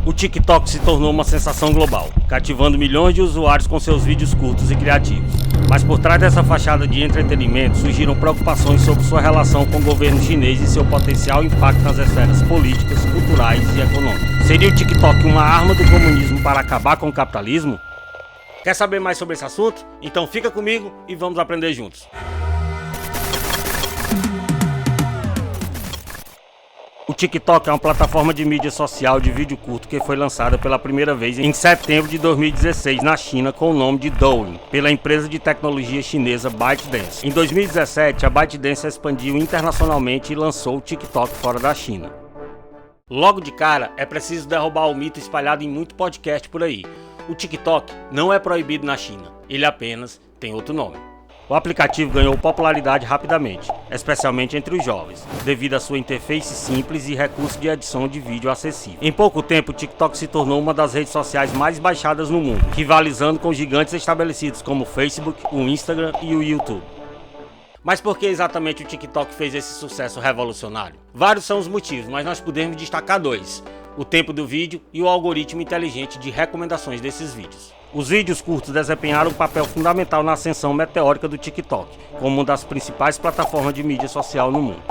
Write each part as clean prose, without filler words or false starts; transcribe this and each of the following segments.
O TikTok se tornou uma sensação global, cativando milhões de usuários com seus vídeos curtos e criativos. Mas por trás dessa fachada de entretenimento surgiram preocupações sobre sua relação com o governo chinês e seu potencial impacto nas esferas políticas, culturais e econômicas. Seria o TikTok uma arma do comunismo para acabar com o capitalismo? Quer saber mais sobre esse assunto? Então fica comigo e vamos aprender juntos. O TikTok é uma plataforma de mídia social de vídeo curto que foi lançada pela primeira vez em setembro de 2016 na China com o nome de Douyin, pela empresa de tecnologia chinesa ByteDance. Em 2017, a ByteDance expandiu internacionalmente e lançou o TikTok fora da China. Logo de cara, é preciso derrubar o mito espalhado em muito podcast por aí. O TikTok não é proibido na China, ele apenas tem outro nome. O aplicativo ganhou popularidade rapidamente, especialmente entre os jovens, devido à sua interface simples e recurso de edição de vídeo acessível. Em pouco tempo, o TikTok se tornou uma das redes sociais mais baixadas no mundo, rivalizando com gigantes estabelecidos como o Facebook, o Instagram e o YouTube. Mas por que exatamente o TikTok fez esse sucesso revolucionário? Vários são os motivos, mas nós podemos destacar dois: o tempo do vídeo e o algoritmo inteligente de recomendações desses vídeos. Os vídeos curtos desempenharam um papel fundamental na ascensão meteórica do TikTok, como uma das principais plataformas de mídia social no mundo.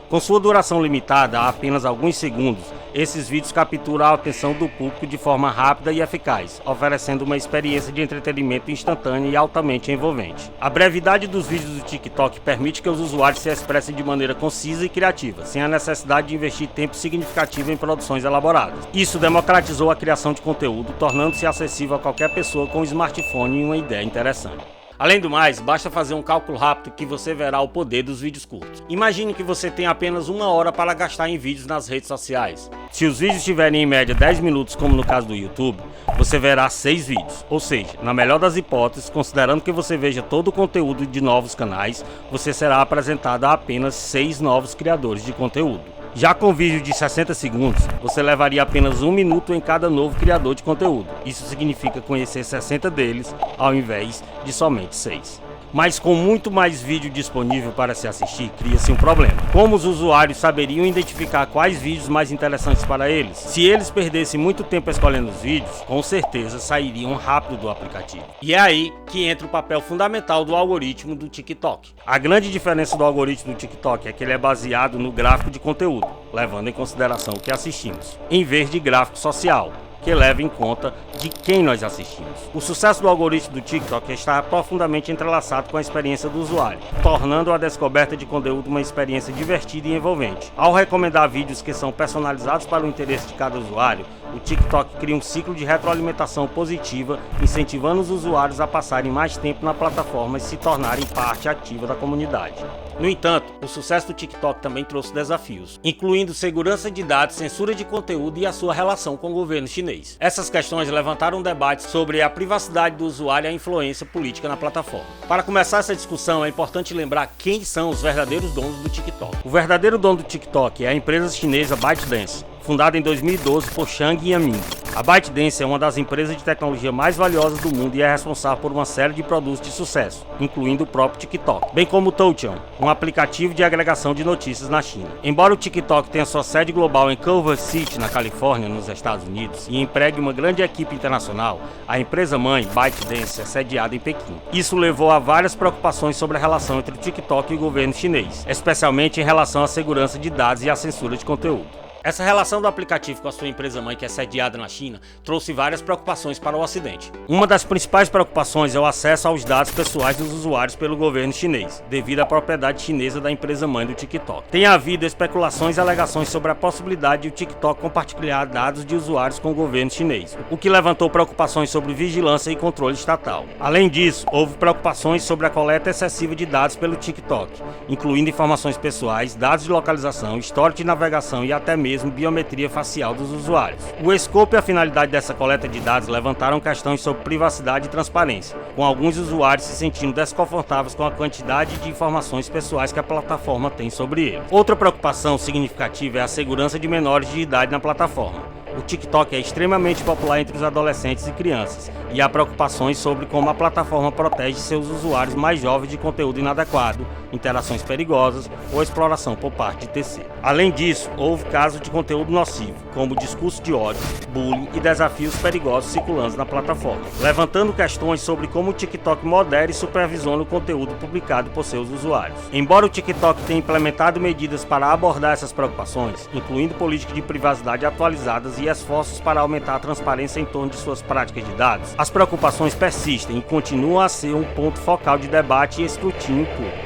Com sua duração limitada a apenas alguns segundos, esses vídeos capturam a atenção do público de forma rápida e eficaz, oferecendo uma experiência de entretenimento instantânea e altamente envolvente. A brevidade dos vídeos do TikTok permite que os usuários se expressem de maneira concisa e criativa, sem a necessidade de investir tempo significativo em produções elaboradas. Isso democratizou a criação de conteúdo, tornando-se acessível a qualquer pessoa com um smartphone e uma ideia interessante. Além do mais, basta fazer um cálculo rápido que você verá o poder dos vídeos curtos. Imagine que você tem apenas 1 hora para gastar em vídeos nas redes sociais. Se os vídeos tiverem em média 10 minutos, como no caso do YouTube, você verá 6 vídeos. Ou seja, na melhor das hipóteses, considerando que você veja todo o conteúdo de novos canais, você será apresentado a apenas 6 novos criadores de conteúdo. Já com vídeo de 60 segundos, você levaria apenas 1 minuto em cada novo criador de conteúdo. Isso significa conhecer 60 deles, ao invés de somente 6. Mas com muito mais vídeo disponível para se assistir, cria-se um problema. Como os usuários saberiam identificar quais vídeos mais interessantes para eles? Se eles perdessem muito tempo escolhendo os vídeos, com certeza sairiam rápido do aplicativo. E é aí que entra o papel fundamental do algoritmo do TikTok. A grande diferença do algoritmo do TikTok é que ele é baseado no gráfico de conteúdo, levando em consideração o que assistimos, em vez de gráfico social, que leva em conta de quem nós assistimos. O sucesso do algoritmo do TikTok está profundamente entrelaçado com a experiência do usuário, tornando a descoberta de conteúdo uma experiência divertida e envolvente. Ao recomendar vídeos que são personalizados para o interesse de cada usuário, o TikTok cria um ciclo de retroalimentação positiva, incentivando os usuários a passarem mais tempo na plataforma e se tornarem parte ativa da comunidade. No entanto, o sucesso do TikTok também trouxe desafios, incluindo segurança de dados, censura de conteúdo e a sua relação com o governo chinês. Essas questões levantaram debates sobre a privacidade do usuário e a influência política na plataforma. Para começar essa discussão, é importante lembrar quem são os verdadeiros donos do TikTok. O verdadeiro dono do TikTok é a empresa chinesa ByteDance, fundada em 2012 por Shang Yamin. A ByteDance é uma das empresas de tecnologia mais valiosas do mundo e é responsável por uma série de produtos de sucesso, incluindo o próprio TikTok, bem como o Douyin, um aplicativo de agregação de notícias na China. Embora o TikTok tenha sua sede global em Culver City, na Califórnia, nos Estados Unidos, e empregue uma grande equipe internacional, a empresa-mãe, ByteDance, é sediada em Pequim. Isso levou a várias preocupações sobre a relação entre o TikTok e o governo chinês, especialmente em relação à segurança de dados e à censura de conteúdo. Essa relação do aplicativo com a sua empresa-mãe, que é sediada na China, trouxe várias preocupações para o Ocidente. Uma das principais preocupações é o acesso aos dados pessoais dos usuários pelo governo chinês, devido à propriedade chinesa da empresa-mãe do TikTok. Tem havido especulações e alegações sobre a possibilidade de o TikTok compartilhar dados de usuários com o governo chinês, o que levantou preocupações sobre vigilância e controle estatal. Além disso, houve preocupações sobre a coleta excessiva de dados pelo TikTok, incluindo informações pessoais, dados de localização, histórico de navegação e até mesmo biometria facial dos usuários. O escopo e a finalidade dessa coleta de dados levantaram questões sobre privacidade e transparência, com alguns usuários se sentindo desconfortáveis com a quantidade de informações pessoais que a plataforma tem sobre eles. Outra preocupação significativa é a segurança de menores de idade na plataforma. O TikTok é extremamente popular entre os adolescentes e crianças, e há preocupações sobre como a plataforma protege seus usuários mais jovens de conteúdo inadequado, interações perigosas ou exploração por parte de terceiros. Além disso, houve casos de conteúdo nocivo, como discurso de ódio, bullying e desafios perigosos circulando na plataforma, levantando questões sobre como o TikTok modera e supervisiona o conteúdo publicado por seus usuários. Embora o TikTok tenha implementado medidas para abordar essas preocupações, incluindo políticas de privacidade atualizadas e esforços para aumentar a transparência em torno de suas práticas de dados, as preocupações persistem e continuam a ser um ponto focal de debate e escrutínio público.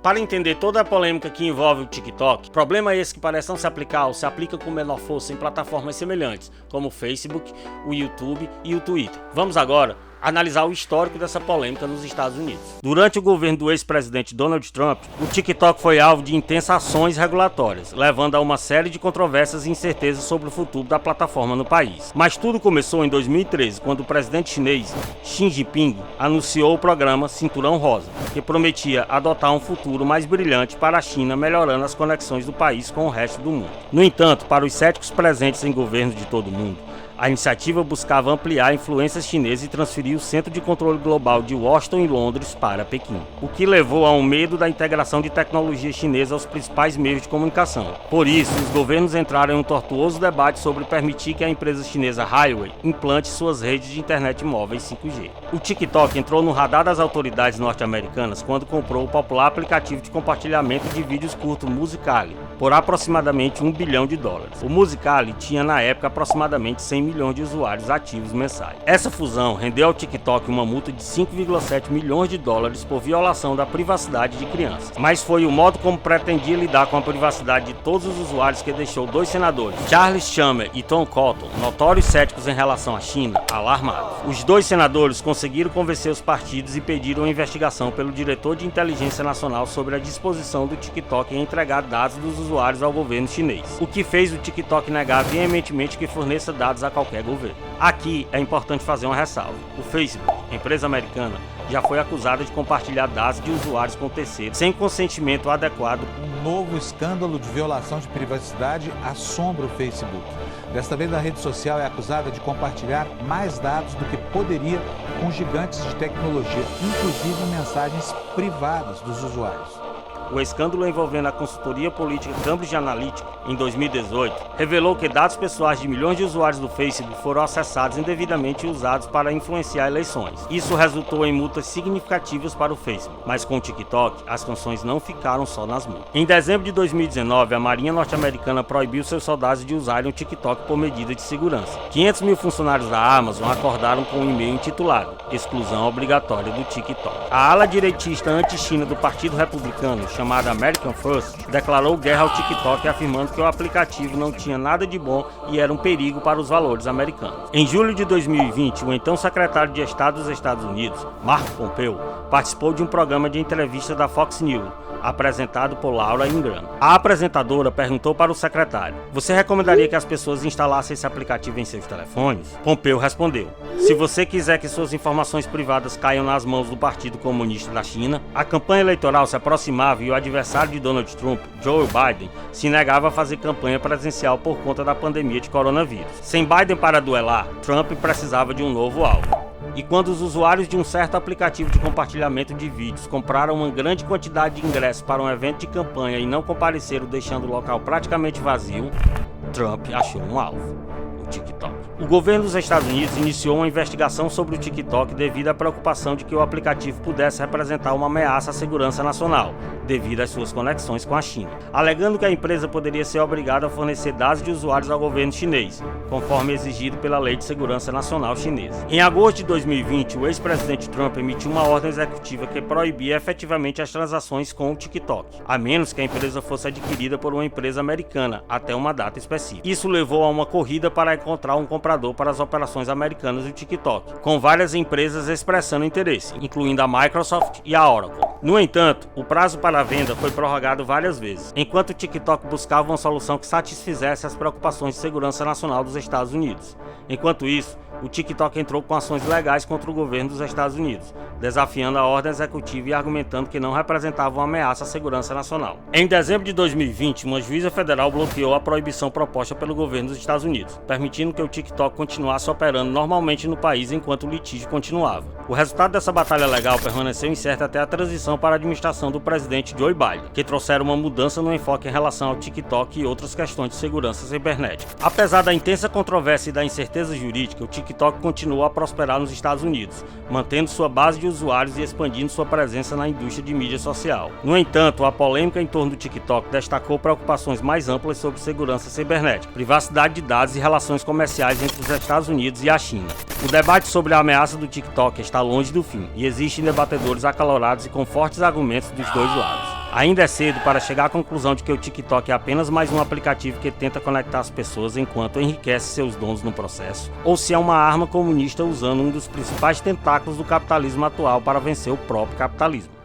Para entender toda a polêmica que envolve o TikTok, problema esse que parece não se aplicar ou se aplica com menor força em plataformas semelhantes, como o Facebook, o YouTube e o Twitter. Vamos agora analisar o histórico dessa polêmica nos Estados Unidos. Durante o governo do ex-presidente Donald Trump, o TikTok foi alvo de intensas ações regulatórias, levando a uma série de controvérsias e incertezas sobre o futuro da plataforma no país. Mas tudo começou em 2013, quando o presidente chinês Xi Jinping anunciou o programa Cinturão Rosa, que prometia adotar um futuro mais brilhante para a China, melhorando as conexões do país com o resto do mundo. No entanto, para os céticos presentes em governos de todo o mundo, a iniciativa buscava ampliar a influência chinesa e transferir o centro de controle global de Washington e Londres para Pequim, o que levou a um medo da integração de tecnologia chinesa aos principais meios de comunicação. Por isso, os governos entraram em um tortuoso debate sobre permitir que a empresa chinesa Huawei implante suas redes de internet móveis 5G. O TikTok entrou no radar das autoridades norte-americanas quando comprou o popular aplicativo de compartilhamento de vídeos curtos Musical.ly por aproximadamente $1 bilhão. O Musical.ly tinha na época aproximadamente 100 milhões de usuários ativos mensais. Essa fusão rendeu ao TikTok uma multa de $5,7 milhões por violação da privacidade de crianças. Mas foi o modo como pretendia lidar com a privacidade de todos os usuários que deixou dois senadores, Charles Schumer e Tom Cotton, notórios céticos em relação à China, alarmados. Os dois senadores conseguiram convencer os partidos e pediram uma investigação pelo diretor de inteligência nacional sobre a disposição do TikTok em entregar dados dos usuários ao governo chinês, o que fez o TikTok negar veementemente que forneça dados a qualquer governo. Aqui é importante fazer uma ressalva. O Facebook, empresa americana, já foi acusada de compartilhar dados de usuários com terceiros sem consentimento adequado. Um novo escândalo de violação de privacidade assombra o Facebook. Desta vez, a rede social é acusada de compartilhar mais dados do que poderia com gigantes de tecnologia, inclusive mensagens privadas dos usuários. O escândalo envolvendo a consultoria política Cambridge Analytica, em 2018, revelou que dados pessoais de milhões de usuários do Facebook foram acessados indevidamente e usados para influenciar eleições. Isso resultou em multas significativas para o Facebook, mas com o TikTok, as sanções não ficaram só nas multas. Em dezembro de 2019, a Marinha norte-americana proibiu seus soldados de usarem o TikTok por medida de segurança. 500 mil funcionários da Amazon acordaram com um e-mail intitulado "Exclusão Obrigatória do TikTok". A ala direitista anti-China do Partido Republicano, chamada American First, declarou guerra ao TikTok, afirmando que o aplicativo não tinha nada de bom e era um perigo para os valores americanos. Em julho de 2020, o então secretário de Estado dos Estados Unidos, Marco Pompeo, participou de um programa de entrevista da Fox News, apresentado por Laura Ingraham. A apresentadora perguntou para o secretário: "Você recomendaria que as pessoas instalassem esse aplicativo em seus telefones?" Pompeo respondeu: "Se você quiser que suas informações privadas caiam nas mãos do Partido Comunista da China." A campanha eleitoral se aproximava e o adversário de Donald Trump, Joe Biden, se negava a fazer campanha presencial por conta da pandemia de coronavírus. Sem Biden para duelar, Trump precisava de um novo alvo. E quando os usuários de um certo aplicativo de compartilhamento de vídeos compraram uma grande quantidade de ingressos para um evento de campanha e não compareceram, deixando o local praticamente vazio, Trump achou um alvo: o TikTok. O governo dos Estados Unidos iniciou uma investigação sobre o TikTok devido à preocupação de que o aplicativo pudesse representar uma ameaça à segurança nacional, devido às suas conexões com a China, alegando que a empresa poderia ser obrigada a fornecer dados de usuários ao governo chinês, conforme exigido pela Lei de Segurança Nacional chinesa. Em agosto de 2020, o ex-presidente Trump emitiu uma ordem executiva que proibia efetivamente as transações com o TikTok, a menos que a empresa fosse adquirida por uma empresa americana, até uma data específica. Isso levou a uma corrida para encontrar um comprador para as operações americanas do TikTok, com várias empresas expressando interesse, incluindo a Microsoft e a Oracle. No entanto, o prazo para a venda foi prorrogado várias vezes, enquanto o TikTok buscava uma solução que satisfizesse as preocupações de segurança nacional dos Estados Unidos. Enquanto isso, o TikTok entrou com ações legais contra o governo dos Estados Unidos, desafiando a ordem executiva e argumentando que não representava uma ameaça à segurança nacional. Em dezembro de 2020, uma juíza federal bloqueou a proibição proposta pelo governo dos Estados Unidos, permitindo que o TikTok continuasse operando normalmente no país enquanto o litígio continuava. O resultado dessa batalha legal permaneceu incerto até a transição para a administração do presidente Joe Biden, que trouxeram uma mudança no enfoque em relação ao TikTok e outras questões de segurança cibernética. Apesar da intensa controvérsia e da incerteza jurídica, o TikTok continuou a prosperar nos Estados Unidos, mantendo sua base de usuários e expandindo sua presença na indústria de mídia social. No entanto, a polêmica em torno do TikTok destacou preocupações mais amplas sobre segurança cibernética, privacidade de dados e relações comerciais entre os Estados Unidos e a China. O debate sobre a ameaça do TikTok está longe do fim, e existem debatedores acalorados e com fortes argumentos dos dois lados. Ainda é cedo para chegar à conclusão de que o TikTok é apenas mais um aplicativo que tenta conectar as pessoas enquanto enriquece seus donos no processo, ou se é uma arma comunista usando um dos principais tentáculos do capitalismo atual para vencer o próprio capitalismo.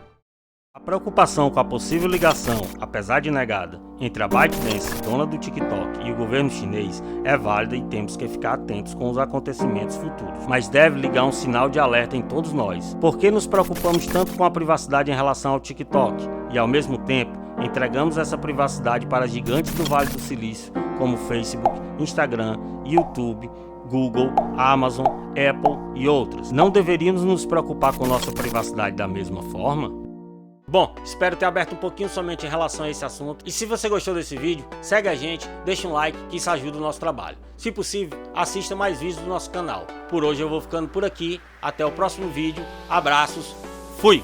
A preocupação com a possível ligação, apesar de negada, entre a ByteDance, dona do TikTok, e o governo chinês é válida e temos que ficar atentos com os acontecimentos futuros. Mas deve ligar um sinal de alerta em todos nós. Por que nos preocupamos tanto com a privacidade em relação ao TikTok e, ao mesmo tempo, entregamos essa privacidade para gigantes do Vale do Silício, como Facebook, Instagram, YouTube, Google, Amazon, Apple e outras? Não deveríamos nos preocupar com nossa privacidade da mesma forma? Bom, espero ter aberto um pouquinho somente em relação a esse assunto. E se você gostou desse vídeo, segue a gente, deixa um like que isso ajuda o nosso trabalho. Se possível, assista mais vídeos do nosso canal. Por hoje eu vou ficando por aqui, até o próximo vídeo, abraços, fui!